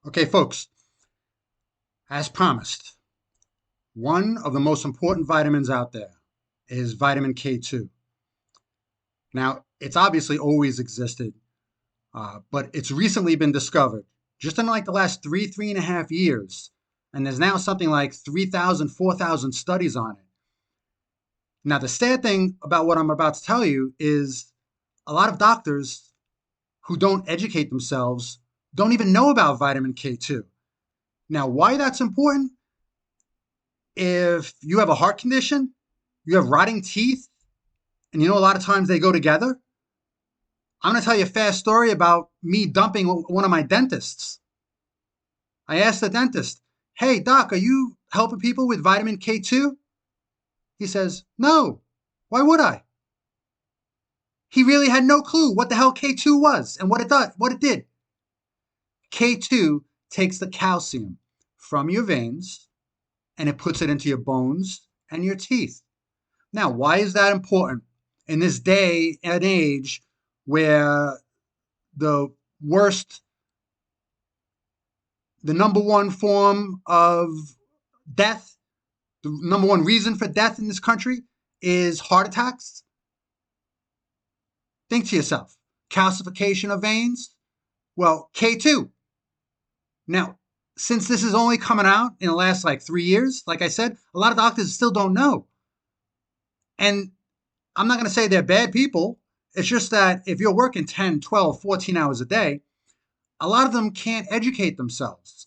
Okay, folks, as promised, one of the most important vitamins out there is vitamin K2. Now, it's obviously always existed, but it's recently been discovered just in like the last three and a half years. And there's now something like 3,000, 4,000 studies on it. Now, the sad thing about what I'm about to tell you is a lot of doctors who don't educate themselves don't even know about vitamin K2. Now, why that's important? If you have a heart condition, you have rotting teeth, and you know a lot of times they go together, I'm going to tell you a fast story about me dumping one of my dentists. I asked the dentist, "Hey, doc, are you helping people with vitamin K2?" He says, "No. Why would I?" He really had no clue what the hell K2 was and what it did. K2 takes the calcium from your veins and it puts it into your bones and your teeth. Now, why is that important in this day and age where the worst, the number one form of death, the number one reason for death in this country is heart attacks? Think to yourself, calcification of veins? Well, K2. Now, since this is only coming out in the last like 3 years, like I said, a lot of doctors still don't know. And I'm not going to say they're bad people. It's just that if you're working 10, 12, 14 hours a day, a lot of them can't educate themselves.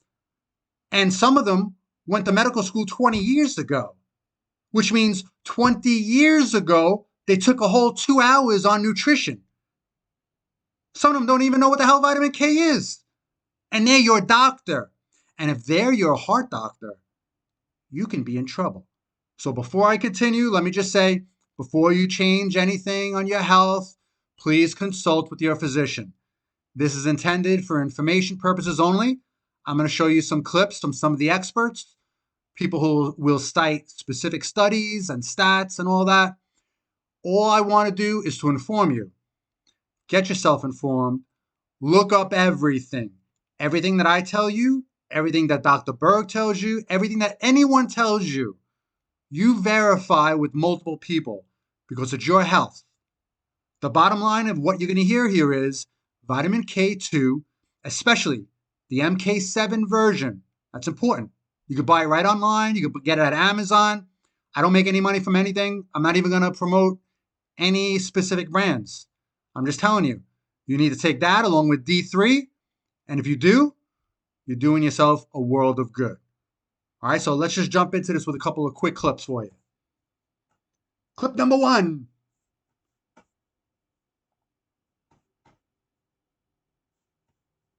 And some of them went to medical school 20 years ago, which means 20 years ago, they took a whole 2 hours on nutrition. Some of them don't even know what the hell vitamin K is. And they're your doctor. And if they're your heart doctor, you can be in trouble. So before I continue, let me just say, before you change anything on your health, please consult with your physician. This is intended for information purposes only. I'm going to show you some clips from some of the experts, people who will cite specific studies and stats and all that. All I want to do is to inform you. Get yourself informed. Look up everything. Everything that I tell you, everything that Dr. Berg tells you, everything that anyone tells you, you verify with multiple people because it's your health. The bottom line of what you're going to hear here is vitamin K2, especially the MK7 version. That's important. You can buy it right online. You can get it at Amazon. I don't make any money from anything. I'm not even going to promote any specific brands. I'm just telling you, you need to take that along with D3. And if you do, you're doing yourself a world of good. All right, so let's just jump into this with a couple of quick clips for you. Clip number 1.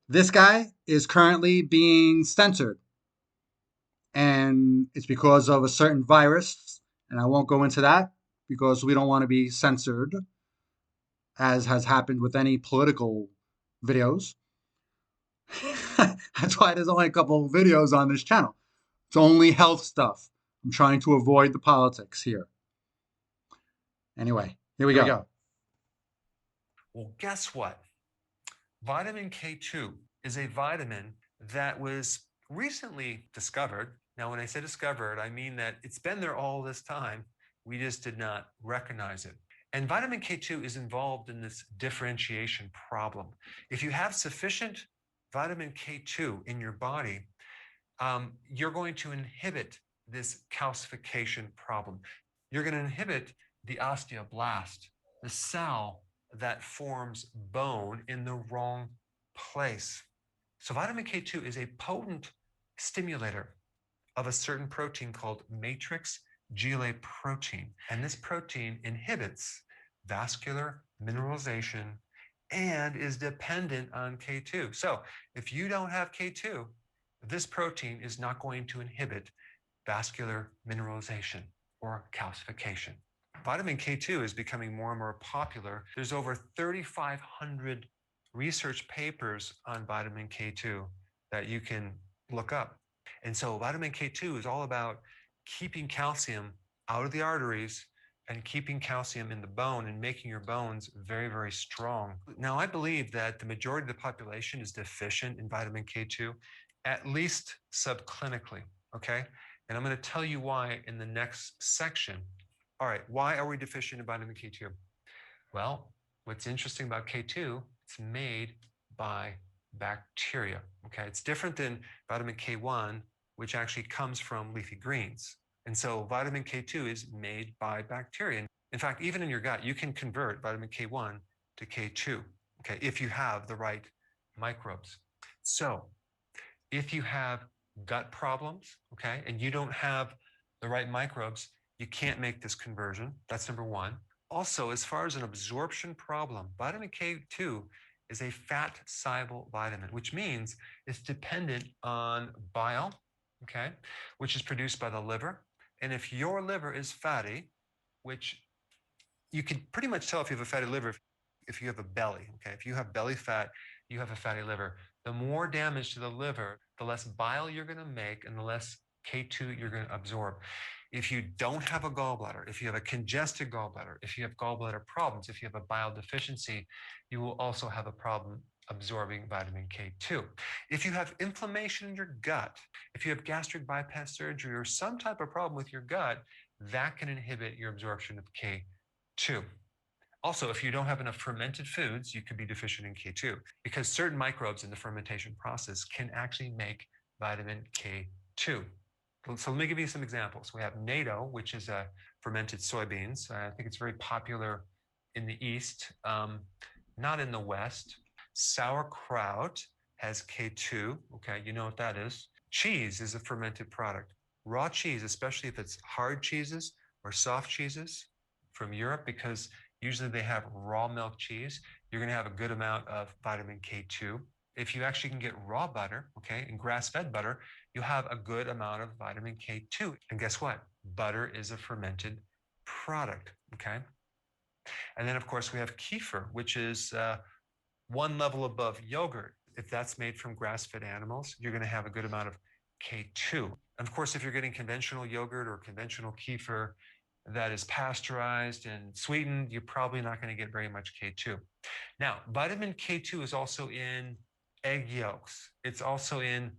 This guy is currently being censored, and it's because of a certain virus, and I won't go into that because we don't want to be censored, as has happened with any political videos. That's why there's only a couple of videos on this channel. It's only health stuff. I'm trying to avoid the politics here. Anyway, here we go. Well, guess what? Vitamin K2 is a vitamin that was recently discovered. Now, when I say discovered, I mean that it's been there all this time. We just did not recognize it. And vitamin K2 is involved in this differentiation problem. If you have sufficient vitamin K2 in your body, you're going to inhibit this calcification problem. You're going to inhibit the osteoblast, the cell that forms bone in the wrong place. So vitamin K2 is a potent stimulator of a certain protein called matrix GLA protein. And this protein inhibits vascular mineralization and is dependent on K2. So if you don't have K2, this protein is not going to inhibit vascular mineralization or calcification. Vitamin K2 is becoming more and more popular. There's over 3,500 research papers on vitamin K2 that you can look up. And so vitamin K2 is all about keeping calcium out of the arteries and keeping calcium in the bone and making your bones very, very strong. Now, I believe that the majority of the population is deficient in vitamin K2. at least subclinically, okay? And I'm going to tell you why in the next section. All right, why are we deficient in vitamin K2? Well, what's interesting about K2, it's made by bacteria, okay? It's different than vitamin K1, which actually comes from leafy greens. And so vitamin K2 is made by bacteria. In fact, even in your gut, you can convert vitamin K1 to K2, okay, if you have the right microbes. So if you have gut problems, okay, and you don't have the right microbes, you can't make this conversion. That's number one. Also, as far as an absorption problem, vitamin K2 is a fat-soluble vitamin, which means it's dependent on bile, okay, which is produced by the liver. And if your liver is fatty, which you can pretty much tell if you have a fatty liver if you have a belly, okay? If you have belly fat, you have a fatty liver. The more damage to the liver, the less bile you're going to make and the less K2 you're going to absorb. If you don't have a gallbladder, if you have a congested gallbladder, if you have gallbladder problems, if you have a bile deficiency, you will also have a problem absorbing vitamin K2. If you have inflammation in your gut, if you have gastric bypass surgery or some type of problem with your gut, that can inhibit your absorption of K2. Also, if you don't have enough fermented foods, you could be deficient in K2 because certain microbes in the fermentation process can actually make vitamin K2. So let me give you some examples. We have natto, which is a fermented soybeans. I think it's very popular in the East, not in the West. Sauerkraut has K2. Okay, you know what that is. Cheese is a fermented product. Raw cheese, especially if it's hard cheeses or soft cheeses from Europe, because usually they have raw milk cheese, you're going to have a good amount of vitamin K2. If you actually can get raw butter, okay, and grass-fed butter, you have a good amount of vitamin K2. And guess what? Butter is a fermented product, okay? And then, of course, we have kefir, which is one level above yogurt. If that's made from grass-fed animals, you're going to have a good amount of K2. And of course, if you're getting conventional yogurt or conventional kefir that is pasteurized and sweetened, you're probably not going to get very much K2. Now, vitamin K2 is also in egg yolks. It's also in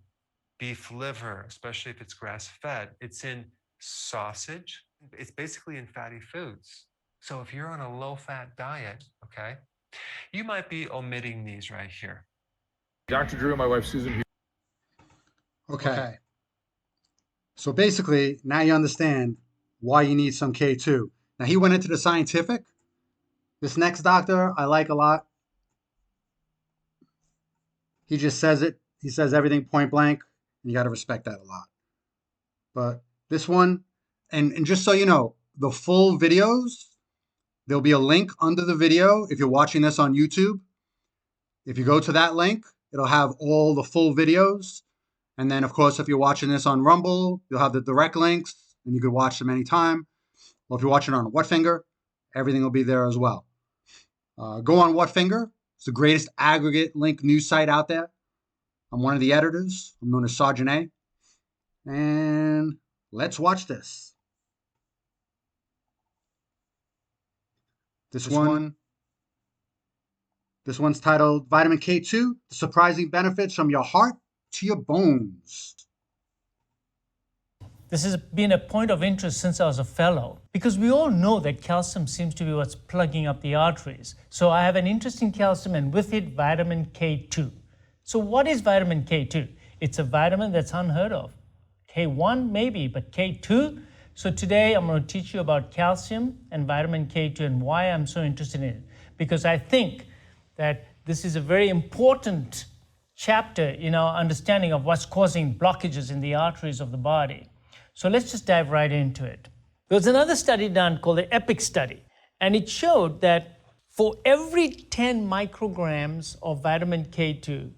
beef liver, especially if it's grass-fed. It's in sausage. It's basically in fatty foods. So if you're on a low-fat diet, okay, you might be omitting these right here. Dr. Drew and my wife Susan. Okay. So basically, now you understand why you need some K2. Now, he went into the scientific. This next doctor I like a lot. He just says it. He says everything point blank, and you got to respect that a lot. But this one, and just so you know, the full videos, there'll be a link under the video if you're watching this on YouTube. If you go to that link, it'll have all the full videos. And then, of course, if you're watching this on Rumble, you'll have the direct links, and you can watch them anytime. Well, if you're watching on Whatfinger, everything will be there as well. Go on Whatfinger. It's the greatest aggregate link news site out there. I'm one of the editors. I'm known as Sergeant A. And let's watch this. This one's titled Vitamin K2, the surprising benefits from your heart to your bones. This has been a point of interest since I was a fellow, because we all know that calcium seems to be what's plugging up the arteries. So I have an interest in calcium and with it vitamin K2. So what is vitamin K2? It's a vitamin that's unheard of. K1 maybe, but K2? So today I'm going to teach you about calcium and vitamin K2 and why I'm so interested in it. Because I think that this is a very important chapter in our understanding of what's causing blockages in the arteries of the body. So let's just dive right into it. There was another study done called the EPIC study, and it showed that for every 10 micrograms of vitamin K2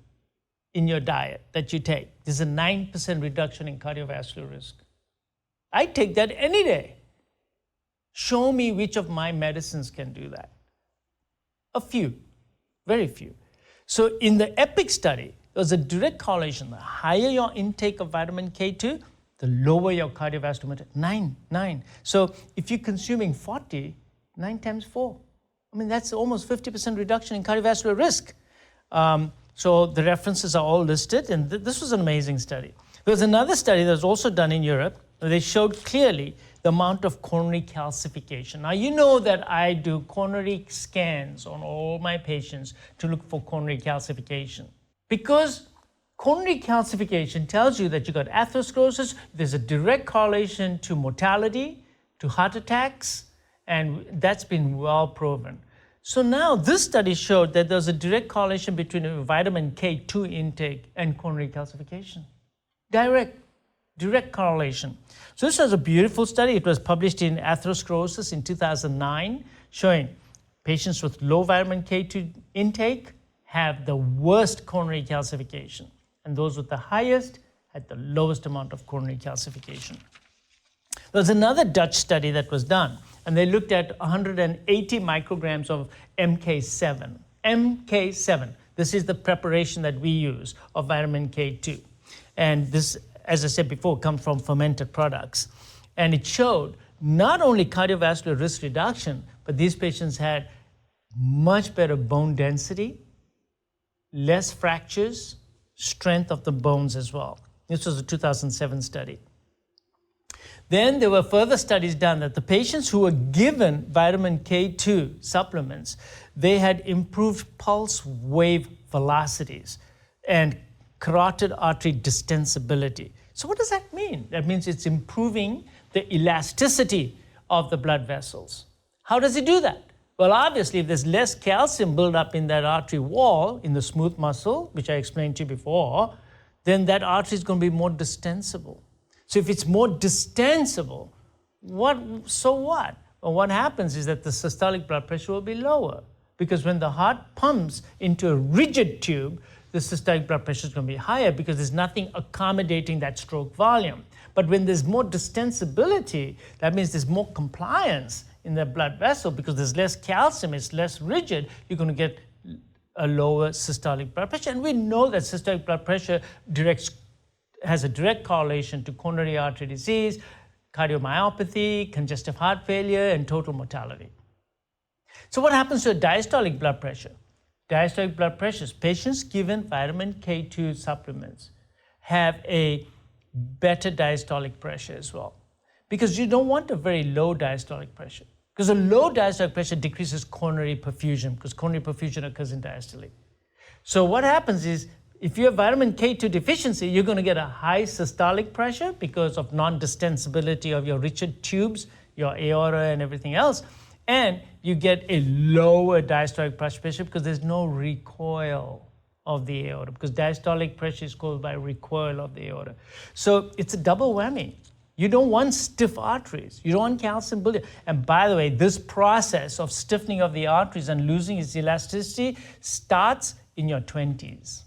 in your diet that you take, there's a 9% reduction in cardiovascular risk. I take that any day. Show me which of my medicines can do that. A few, very few. So in the EPIC study, there was a direct correlation. The higher your intake of vitamin K2, the lower your cardiovascular risk. 9. So if you're consuming 40, 9 times 4. I mean, that's almost 50% reduction in cardiovascular risk. So the references are all listed, and this was an amazing study. There was another study that was also done in Europe, where they showed clearly the amount of coronary calcification. Now, you know that I do coronary scans on all my patients to look for coronary calcification. Because coronary calcification tells you that you got atherosclerosis, there's a direct correlation to mortality, to heart attacks, and that's been well proven. So now this study showed that there's a direct correlation between vitamin K2 intake and coronary calcification. Direct correlation. So this was a beautiful study. It was published in Atherosclerosis in 2009, showing patients with low vitamin K2 intake have the worst coronary calcification, and those with the highest had the lowest amount of coronary calcification. There was another Dutch study that was done, and they looked at 180 micrograms of MK7. MK7, this is the preparation that we use of vitamin K2. And this, as I said before, comes from fermented products. And it showed not only cardiovascular risk reduction, but these patients had much better bone density, less fractures, strength of the bones as well. This was a 2007 study. Then there were further studies done that the patients who were given vitamin K2 supplements, they had improved pulse wave velocities and carotid artery distensibility. So what does that mean? That means it's improving the elasticity of the blood vessels. How does it do that? Well, obviously, if there's less calcium buildup in that artery wall, in the smooth muscle, which I explained to you before, then that artery is going to be more distensible. So if it's more distensible, so what? Well, what happens is that the systolic blood pressure will be lower, because when the heart pumps into a rigid tube, the systolic blood pressure is going to be higher because there's nothing accommodating that stroke volume. But when there's more distensibility, that means there's more compliance in the blood vessel because there's less calcium, it's less rigid, you're going to get a lower systolic blood pressure. And we know that systolic blood pressure has a direct correlation to coronary artery disease, cardiomyopathy, congestive heart failure, and total mortality. So what happens to a diastolic blood pressure? Diastolic blood pressures, patients given vitamin K2 supplements have a better diastolic pressure as well. Because you don't want a very low diastolic pressure. Because a low diastolic pressure decreases coronary perfusion, because coronary perfusion occurs in diastole. So what happens is, if you have vitamin K2 deficiency, you're going to get a high systolic pressure because of non-distensibility of your rigid tubes, your aorta and everything else. And you get a lower diastolic pressure because there's no recoil of the aorta, because diastolic pressure is caused by recoil of the aorta. So it's a double whammy. You don't want stiff arteries. You don't want calcium buildup. And by the way, this process of stiffening of the arteries and losing its elasticity starts in your 20s.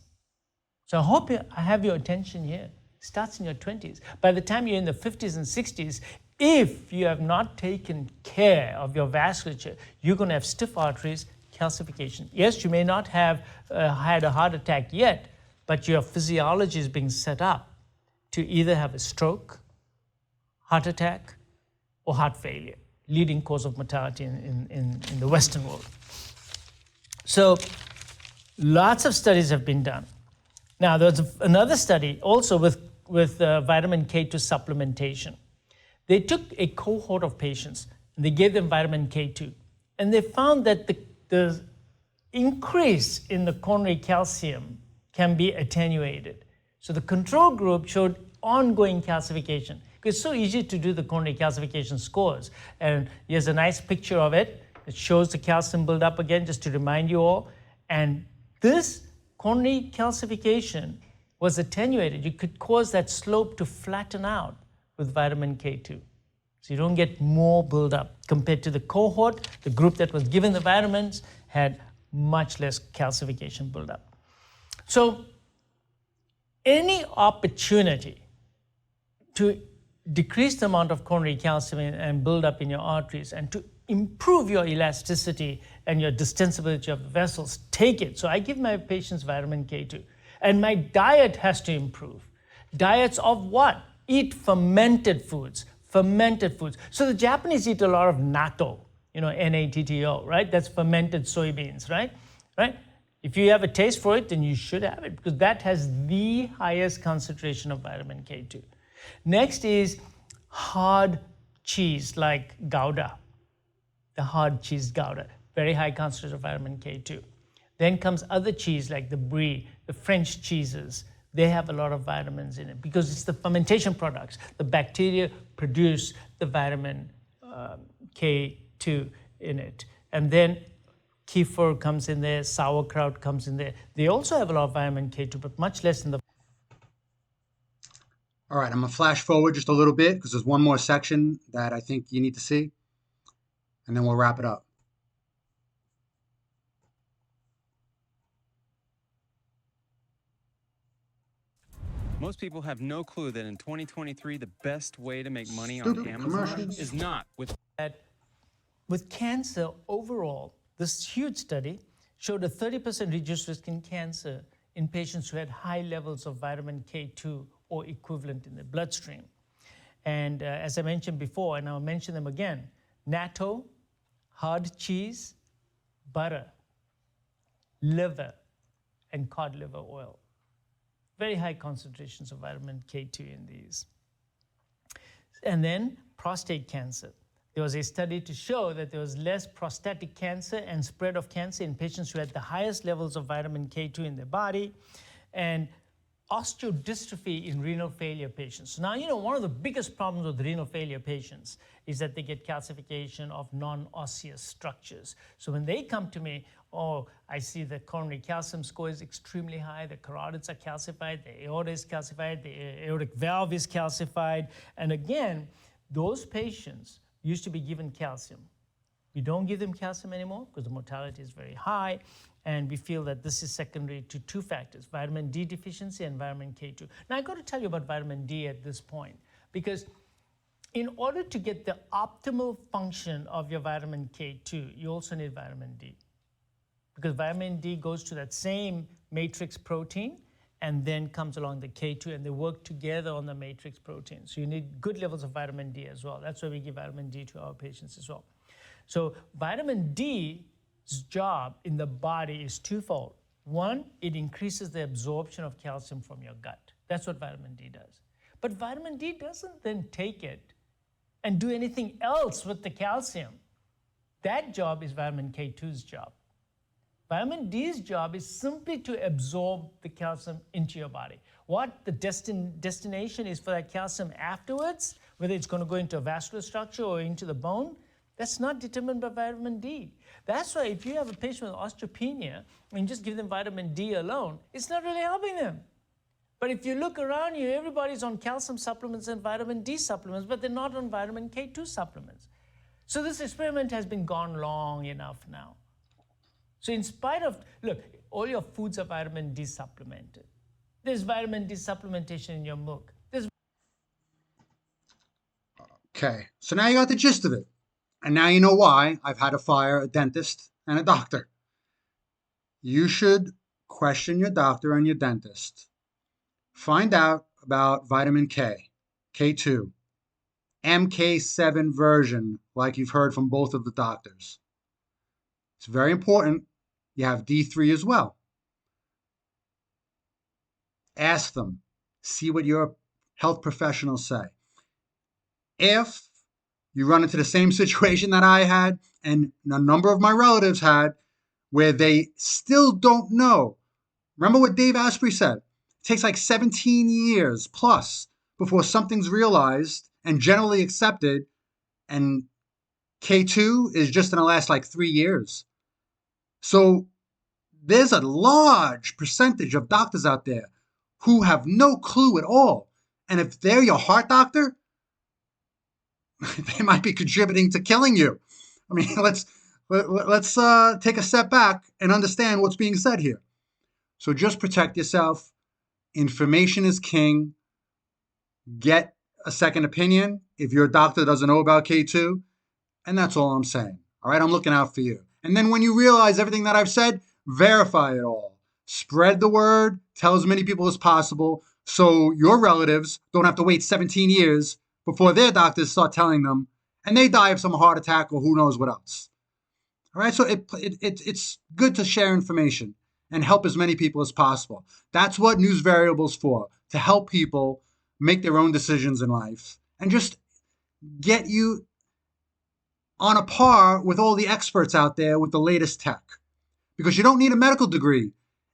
So I hope I have your attention here. It starts in your 20s. By the time you're in the 50s and 60s, if you have not taken care of your vasculature, you're going to have stiff arteries, calcification. Yes, you may not have had a heart attack yet, but your physiology is being set up to either have a stroke, heart attack, or heart failure, leading cause of mortality in the Western world. So lots of studies have been done. Now, there's another study also with vitamin K2 supplementation. They took a cohort of patients and they gave them vitamin K2, and they found that the increase in the coronary calcium can be attenuated. So the control group showed ongoing calcification. It's so easy to do the coronary calcification scores. And here's a nice picture of it. It shows the calcium buildup again, just to remind you all. And this coronary calcification was attenuated. You could cause that slope to flatten out with vitamin K2. So you don't get more buildup. Compared to the cohort, the group that was given the vitamins had much less calcification buildup. So any opportunity to decrease the amount of coronary calcium and buildup in your arteries and to improve your elasticity and your distensibility of the vessels, take it. So I give my patients vitamin K2. And my diet has to improve. Diets of what? Eat fermented foods. Fermented foods. So the Japanese eat a lot of natto, N-A-T-T-O, right? That's fermented soybeans, right? If you have a taste for it, then you should have it because that has the highest concentration of vitamin K2. Next is hard cheese like Gouda, the hard cheese Gouda, very high concentration of vitamin K2. Then comes other cheese like the Brie, the French cheeses. They have a lot of vitamins in it because it's the fermentation products. The bacteria produce the vitamin K2 in it. And then kefir comes in there, sauerkraut comes in there. They also have a lot of vitamin K2, but much less in the. All right, I'm going to flash forward just a little bit because there's one more section that I think you need to see, and then we'll wrap it up. Most people have no clue that in 2023, the best way to make money Stupid on Amazon commercials. is not with. With cancer overall, this huge study showed a 30% reduced risk in cancer in patients who had high levels of vitamin K2 or equivalent in their bloodstream. And as I mentioned before, and I'll mention them again, natto, hard cheese, butter, liver, and cod liver oil. Very high concentrations of vitamin K2 in these. And then prostate cancer. There was a study to show that there was less prostatic cancer and spread of cancer in patients who had the highest levels of vitamin K2 in their body, and osteodystrophy in renal failure patients. So now, one of the biggest problems with renal failure patients is that they get calcification of non-osseous structures. So when they come to me, I see the coronary calcium score is extremely high, the carotids are calcified, the aorta is calcified, the aortic valve is calcified. And again, those patients used to be given calcium. We don't give them calcium anymore because the mortality is very high, and we feel that this is secondary to two factors, vitamin D deficiency and vitamin K2. Now, I've got to tell you about vitamin D at this point, because in order to get the optimal function of your vitamin K2, you also need vitamin D, because vitamin D goes to that same matrix protein and then comes along the K2, and they work together on the matrix protein. So you need good levels of vitamin D as well. That's why we give vitamin D to our patients as well. So vitamin D's job in the body is twofold. One, it increases the absorption of calcium from your gut. That's what vitamin D does. But vitamin D doesn't then take it and do anything else with the calcium. That job is vitamin K2's job. Vitamin D's job is simply to absorb the calcium into your body. What the destination is for that calcium afterwards, whether it's going to go into a vascular structure or into the bone, that's not determined by vitamin D. That's why if you have a patient with osteopenia and just give them vitamin D alone, it's not really helping them. But if you look around you, everybody's on calcium supplements and vitamin D supplements, but they're not on vitamin K2 supplements. So this experiment has been gone long enough now. So in spite of, look, all your foods are vitamin D supplemented. There's vitamin D supplementation in your milk. Okay, so now you got the gist of it. And now you know why I've had to fire a dentist and a doctor. You should question your doctor and your dentist. Find out about vitamin K, K2, MK7 version, like you've heard from both of the doctors. It's very important. You have D3 as well. Ask them. See what your health professionals say. If you run into the same situation that I had and a number of my relatives had, where they still don't know. Remember what Dave Asprey said? It takes like 17 years plus before something's realized and generally accepted, and K2 is just going to last like 3 years. So there's a large percentage of doctors out there who have no clue at all. And if they're your heart doctor, they might be contributing to killing you. I mean, let's take a step back and understand what's being said here. So just protect yourself. Information is king. Get a second opinion if your doctor doesn't know about K2. And that's all I'm saying. All right, I'm looking out for you. And then when you realize everything that I've said, verify it all. Spread the word. Tell as many people as possible so your relatives don't have to wait 17 years before their doctors start telling them and they die of some heart attack or who knows what else. All right, so it's good to share information. and help as many people as possible. That's what News Variable's for, to help people make their own decisions in life and just get you on a par with all the experts out there with the latest tech. Because you don't need a medical degree.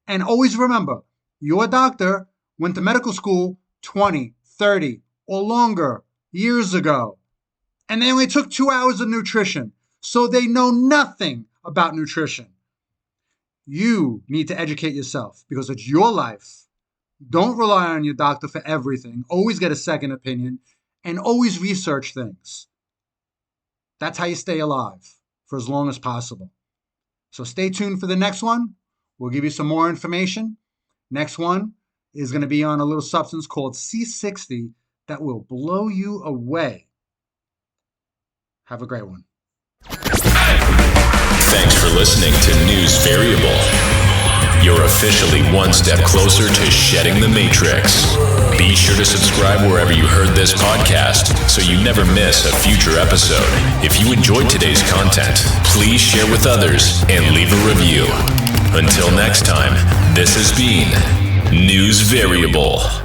And always remember, your doctor went to medical school 20, 30, or longer years ago. And they only took 2 hours of nutrition. So they know nothing about nutrition. You need to educate yourself because it's your life. Don't rely on your doctor for everything. Always get a second opinion and always research things. That's how you stay alive for as long as possible. So stay tuned for the next one. We'll give you some more information. Next one is going to be on a little substance called C60 that will blow you away. Have a great one. Thanks for listening to News Variable. You're officially one step closer to shedding the matrix. Be sure to subscribe wherever you heard this podcast so you never miss a future episode. If you enjoyed today's content, please share with others and leave a review. Until next time, this has been News Variable.